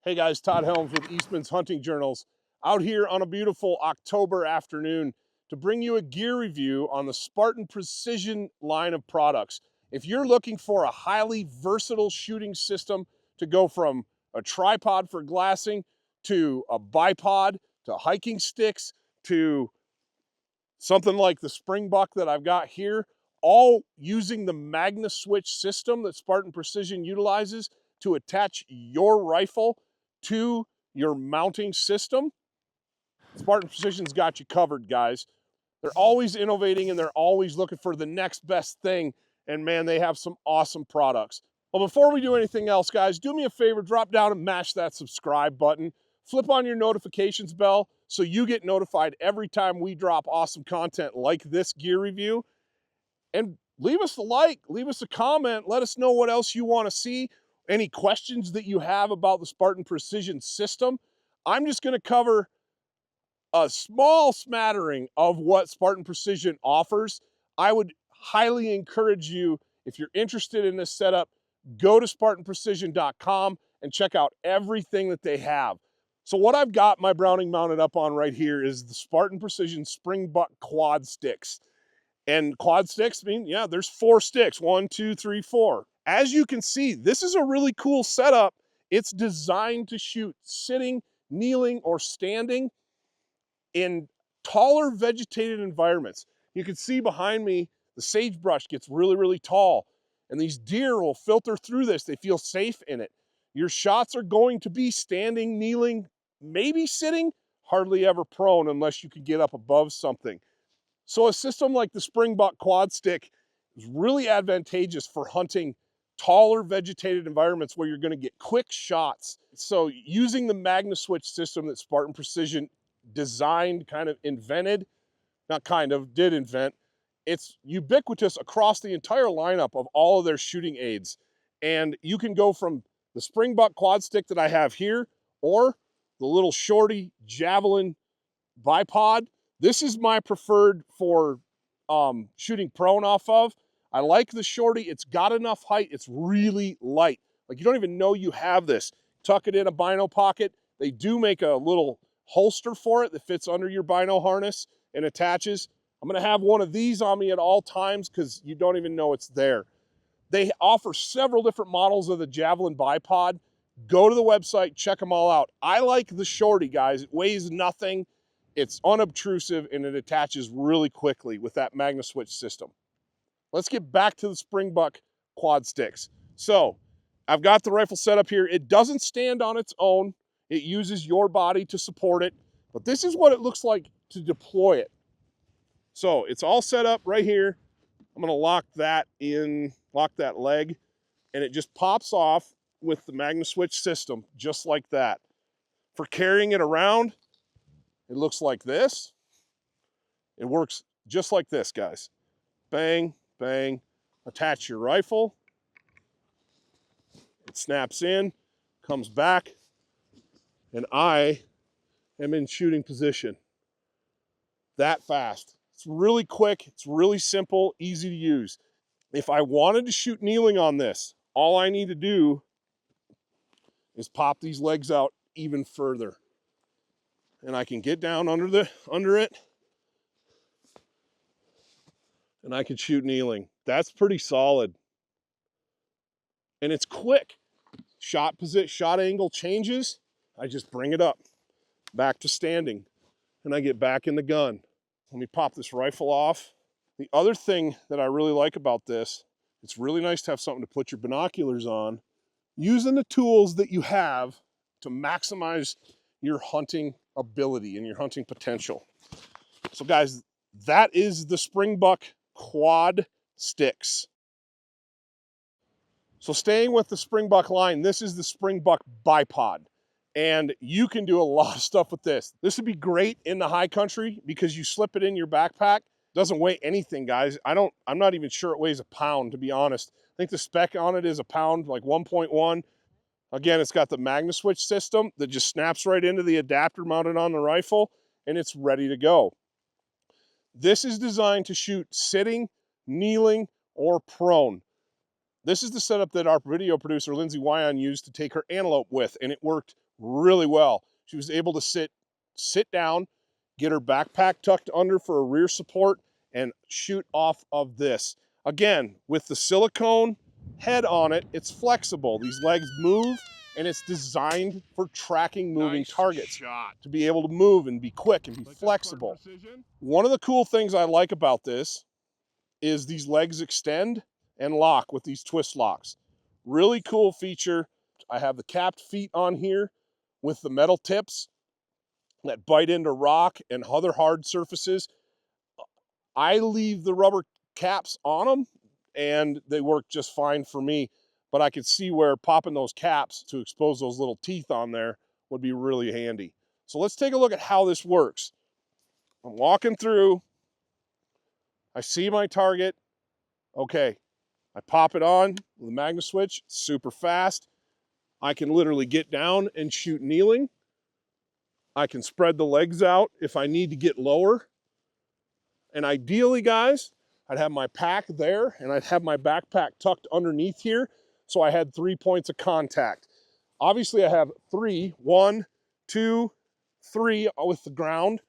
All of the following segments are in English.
Hey guys, Todd Helms with Eastmans Hunting Journals, out here on a beautiful October afternoon to bring you a gear review on the Spartan Precision line of products. If you're looking for a highly versatile shooting system to go from a tripod for glassing to a bipod to hiking sticks to something like the Springbuck that I've got here, all using the Magna Switch system that Spartan Precision utilizes to attach your rifle to your mounting system, Spartan Precision's got you covered, guys. They're always innovating and they're always looking for the next best thing. And man, they have some awesome products. Well, before we do anything else, guys, do me a favor, drop down and mash that subscribe button. Flip on your notifications bell so you get notified every time we drop awesome content like this gear review. And leave us a like, leave us a comment, let us know what else you want to see, any questions that you have about the Spartan Precision system. I'm just going to cover a small smattering of what Spartan Precision offers. I would highly encourage you, if you're interested in this setup, go to SpartanPrecision.com and check out everything that they have. So what I've got my Browning mounted up on right here is the Spartan Precision Springbuck quad sticks. And quad sticks mean, yeah, there's 4 sticks, 1, 2, 3, 4. As you can see, this is a really cool setup. It's designed to shoot sitting, kneeling, or standing in taller vegetated environments. You can see behind me, the sagebrush gets really, really tall, and these deer will filter through this. They feel safe in it. Your shots are going to be standing, kneeling, maybe sitting, hardly ever prone unless you can get up above something. So a system like the Springbuck quad stick is really advantageous for hunting taller vegetated environments where you're going to get quick shots. So using the Magna Switch system that Spartan Precision designed, kind of invented, not kind of, did invent, it's ubiquitous across the entire lineup of all of their shooting aids. And you can go from the Springbuck quad stick that I have here, or the little shorty javelin bipod. This is my preferred for shooting prone off of. I like the shorty. It's got enough height. It's really light. Like, you don't even know you have this. Tuck it in a bino pocket. They do make a little holster for it that fits under your bino harness and attaches. I'm going to have one of these on me at all times because you don't even know it's there. They offer several different models of the Javelin bipod. Go to the website, check them all out. I like the shorty, guys. It weighs nothing. It's unobtrusive and it attaches really quickly with that Magna Switch system. Let's get back to the Springbuck quad sticks. So I've got the rifle set up here. It doesn't stand on its own. It uses your body to support it, but this is what it looks like to deploy it. So it's all set up right here. I'm gonna lock that in, lock that leg, and it just pops off with the Magna Switch system, just like that. For carrying it around, it looks like this. It works just like this, guys. Bang, bang, attach your rifle. It snaps in, comes back, and I am in shooting position. That fast. It's really quick, it's really simple, easy to use. If I wanted to shoot kneeling on this, all I need to do is pop these legs out even further. And I can get down under it, and I can shoot kneeling. That's pretty solid. And it's quick. Shot angle changes, I just bring it up, back to standing, and I get back in the gun. Let me pop this rifle off. The other thing that I really like about this, it's really nice to have something to put your binoculars on, using the tools that you have to maximize your hunting ability and your hunting potential. So guys, that is the Springbuck quad sticks. So staying with the Springbuck line, this is the Springbuck bipod. And you can do a lot of stuff with this. This would be great in the high country because you slip it in your backpack. It doesn't weigh anything, guys. I'm not even sure it weighs a pound, to be honest. I think the spec on it is a pound, like 1.1. Again, it's got the Magna Switch system that just snaps right into the adapter mounted on the rifle, and it's ready to go. This is designed to shoot sitting, kneeling, or prone. This is the setup that our video producer, Lindsay Wyon, used to take her antelope with, and it worked really well. She was able to sit down, get her backpack tucked under for a rear support, and shoot off of this. Again, with the silicone head on it, it's flexible. These legs move, and it's designed for tracking moving targets. To be able to move and be quick and be flexible. One of the cool things I like about this is these legs extend and lock with these twist locks. Really cool feature. I have the capped feet on here with the metal tips that bite into rock and other hard surfaces. I leave the rubber caps on them and they work just fine for me, but I could see where popping those caps to expose those little teeth on there would be really handy. So let's take a look at how this works. I'm walking through, I see my target. Okay, I pop it on with the magnet switch, super fast. I can literally get down and shoot kneeling. I can spread the legs out if I need to get lower. And ideally, guys, I'd have my pack there and I'd have my backpack tucked underneath here so I had 3 points of contact. Obviously, I have 3, 1, 2, 3 with the ground,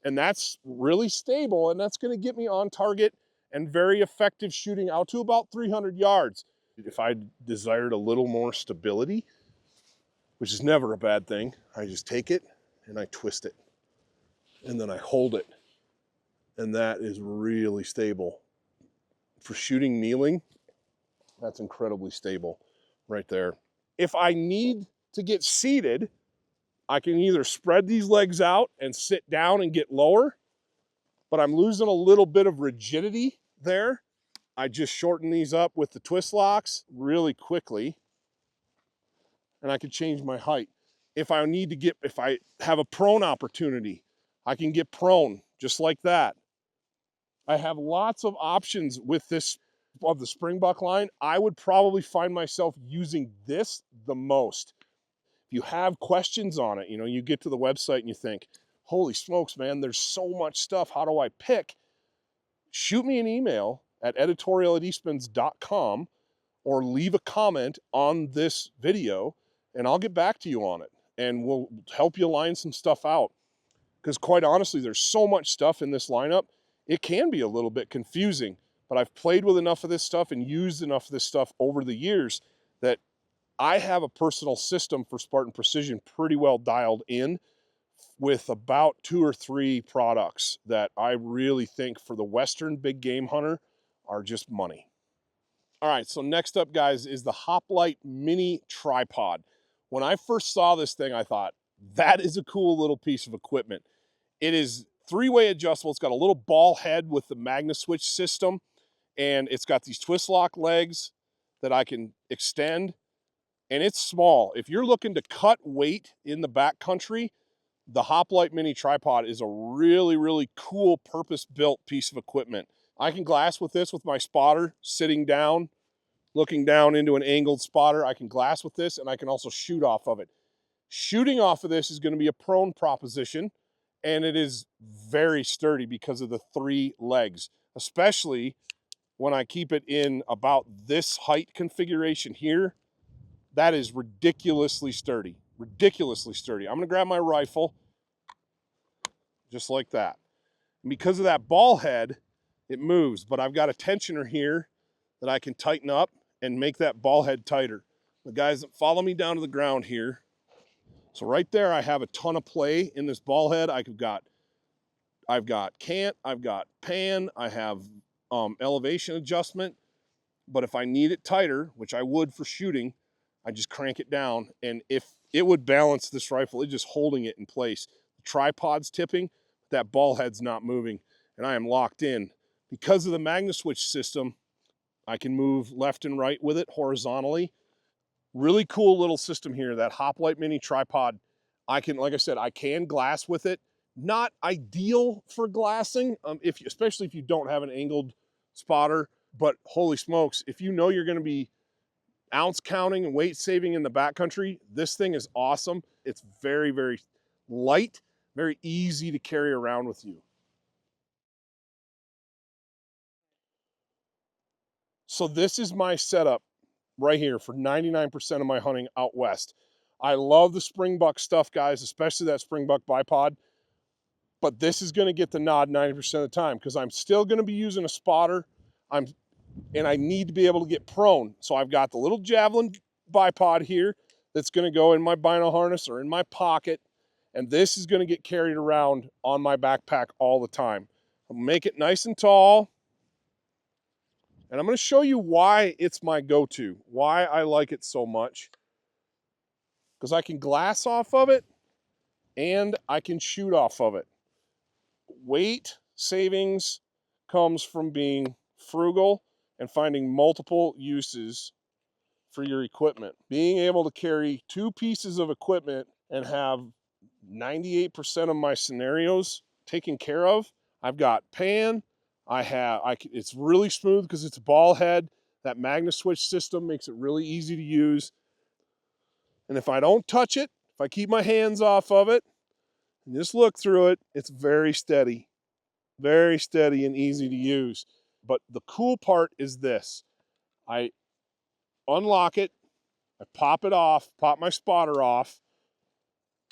and that's really stable, and that's going to get me on target and very effective shooting out to about 300 yards. If I desired a little more stability, which is never a bad thing, I just take it and I twist it, and then I hold it, and that is really stable. For shooting kneeling, that's incredibly stable right there. If I need to get seated, I can either spread these legs out and sit down and get lower, but I'm losing a little bit of rigidity there. I just shorten these up with the twist locks really quickly, and I can change my height. If I have a prone opportunity, I can get prone just like that. I have lots of options with this of the Springbuck line. I would probably find myself using this the most. If you have questions on it, you get to the website and you think, holy smokes, man, there's so much stuff. How do I pick? Shoot me an email at editorial@eastmans.com or leave a comment on this video and I'll get back to you on it and we'll help you line some stuff out. Because quite honestly, there's so much stuff in this lineup, it can be a little bit confusing, but I've played with enough of this stuff and used enough of this stuff over the years that I have a personal system for Spartan Precision pretty well dialed in with about 2 or 3 products that I really think for the Western big game hunter are just money. All right, so next up, guys, is the Hoplite mini tripod. When I first saw this thing, I thought, that is a cool little piece of equipment. It is 3-way adjustable. It's got a little ball head with the magnet switch system, and it's got these twist lock legs that I can extend, and it's small. If you're looking to cut weight in the backcountry, the Hoplite mini tripod is a really, really cool purpose-built piece of equipment. I can glass with this with my spotter sitting down, looking down into an angled spotter. I can glass with this, and I can also shoot off of it. Shooting off of this is going to be a prone proposition, and it is very sturdy because of the 3 legs, especially when I keep it in about this height configuration here. That is ridiculously sturdy, ridiculously sturdy. I'm going to grab my rifle just like that. And because of that ball head, it moves, but I've got a tensioner here that I can tighten up and make that ball head tighter. The guys that follow me down to the ground here. So right there, I have a ton of play in this ball head. I've got cant, I've got pan, I have elevation adjustment. But if I need it tighter, which I would for shooting, I just crank it down. And if it would balance this rifle, it's just holding it in place. The tripod's tipping, that ball head's not moving, and I am locked in. Because of the magnet switch system, I can move left and right with it horizontally. Really cool little system here, that Hoplite mini tripod. Like I said, I can glass with it. Not ideal for glassing, especially if you don't have an angled spotter, but holy smokes, if you know you're gonna be ounce counting and weight saving in the backcountry, this thing is awesome. It's very, very light, very easy to carry around with you. So this is my setup right here for 99% of my hunting out west. I love the Springbuck stuff, guys, especially that Springbuck bipod. But this is going to get the nod 90% of the time because I'm still going to be using a spotter. And I need to be able to get prone. So I've got the little javelin bipod here that's going to go in my bino harness or in my pocket. And this is going to get carried around on my backpack all the time. I'll make it nice and tall. And I'm going to show you why it's my go-to, why I like it so much. Because I can glass off of it and I can shoot off of it. Weight savings comes from being frugal and finding multiple uses for your equipment. Being able to carry 2 pieces of equipment and have 98% of my scenarios taken care of. I've got pan, it's really smooth because it's a ball head. That magnet switch system makes it really easy to use. And if I don't touch it, if I keep my hands off of it and just look through it, it's very steady and easy to use. But the cool part is this. I unlock it, I pop it off, pop my spotter off,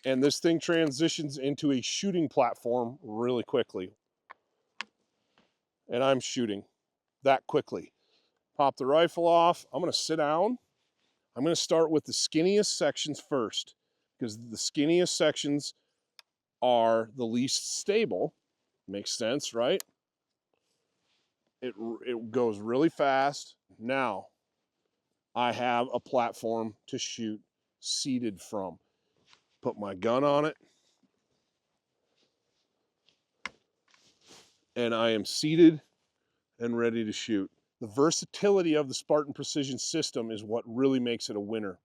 and this thing transitions into a shooting platform really quickly. And I'm shooting that quickly. Pop the rifle off. I'm going to sit down. I'm going to start with the skinniest sections first because the skinniest sections are the least stable. Makes sense, right? It goes really fast. Now, I have a platform to shoot seated from. Put my gun on it. And I am seated and ready to shoot. The versatility of the Spartan Precision system is what really makes it a winner.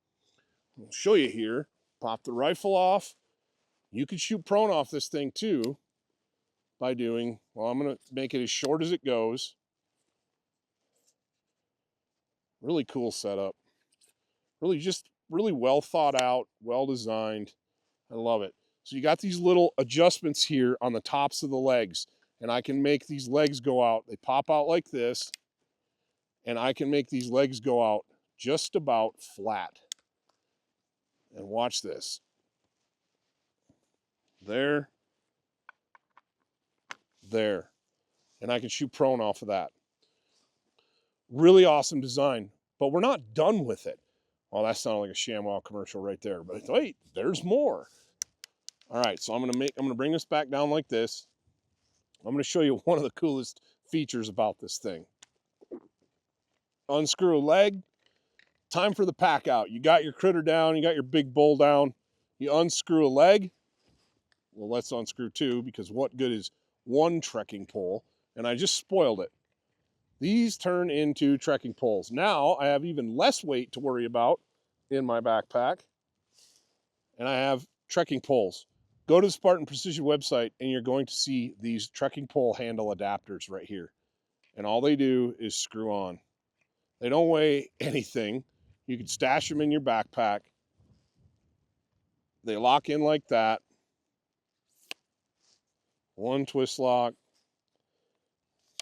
I'll show you here. Pop the rifle off. You can shoot prone off this thing too by doing, well, I'm going to make it as short as it goes. Really cool setup. Really well thought out, well designed. I love it. So you got these little adjustments here on the tops of the legs, and I can make these legs go out. They pop out like this, and I can make these legs go out just about flat. And watch this. There. And I can shoot prone off of that. Really awesome design, but we're not done with it. Well, that sounded like a ShamWow commercial right there, but wait, there's more. All right, so I'm gonna bring this back down like this. I'm gonna show you one of the coolest features about this thing. Unscrew a leg, time for the pack out. You got your critter down, you got your big bull down, you unscrew a leg. Well, let's unscrew 2 because what good is 1 trekking pole? And I just spoiled it. These turn into trekking poles. Now I have even less weight to worry about in my backpack, and I have trekking poles. Go to the Spartan Precision website and you're going to see these trekking pole handle adapters right here. And all they do is screw on. They don't weigh anything. You can stash them in your backpack. They lock in like that. 1 twist lock,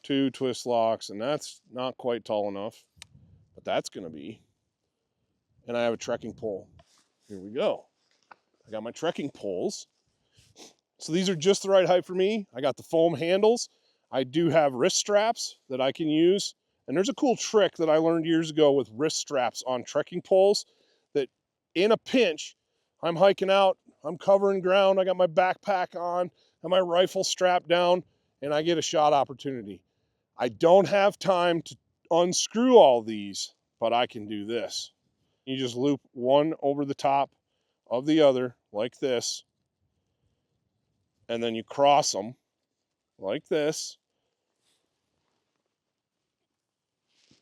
2 twist locks, and that's not quite tall enough, but that's going to be. And I have a trekking pole. Here we go. I got my trekking poles. So these are just the right height for me. I got the foam handles. I do have wrist straps that I can use. And there's a cool trick that I learned years ago with wrist straps on trekking poles that in a pinch, I'm hiking out, I'm covering ground, I got my backpack on, and my rifle strapped down, and I get a shot opportunity. I don't have time to unscrew all these, but I can do this. You just loop one over the top of the other like this, and then you cross them like this,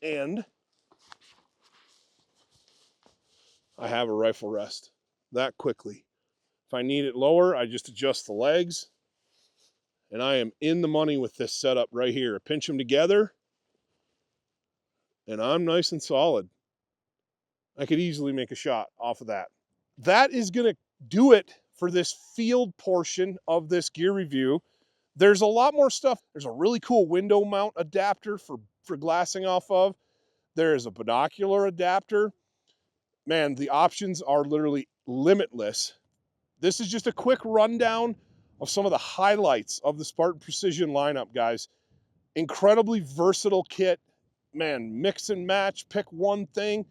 and I have a rifle rest that quickly. If I need it lower, I just adjust the legs, and I am in the money with this setup right here. Pinch them together, and I'm nice and solid. I could easily make a shot off of that. That is going to do it for this field portion of this gear review. There's a lot more stuff. There's a really cool window mount adapter for glassing off of. There is a binocular adapter. Man, the options are literally limitless. This is just a quick rundown of some of the highlights of the Spartan Precision lineup, guys. Incredibly versatile kit. Man, mix and match, pick one thing.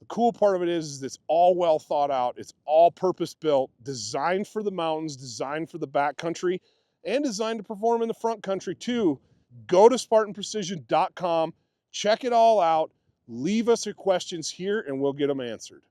The cool part of it is it's all well thought out. It's all purpose built, designed for the mountains, designed for the backcountry, and designed to perform in the front country too. Go to SpartanPrecision.com, check it all out, leave us your questions here, and we'll get them answered.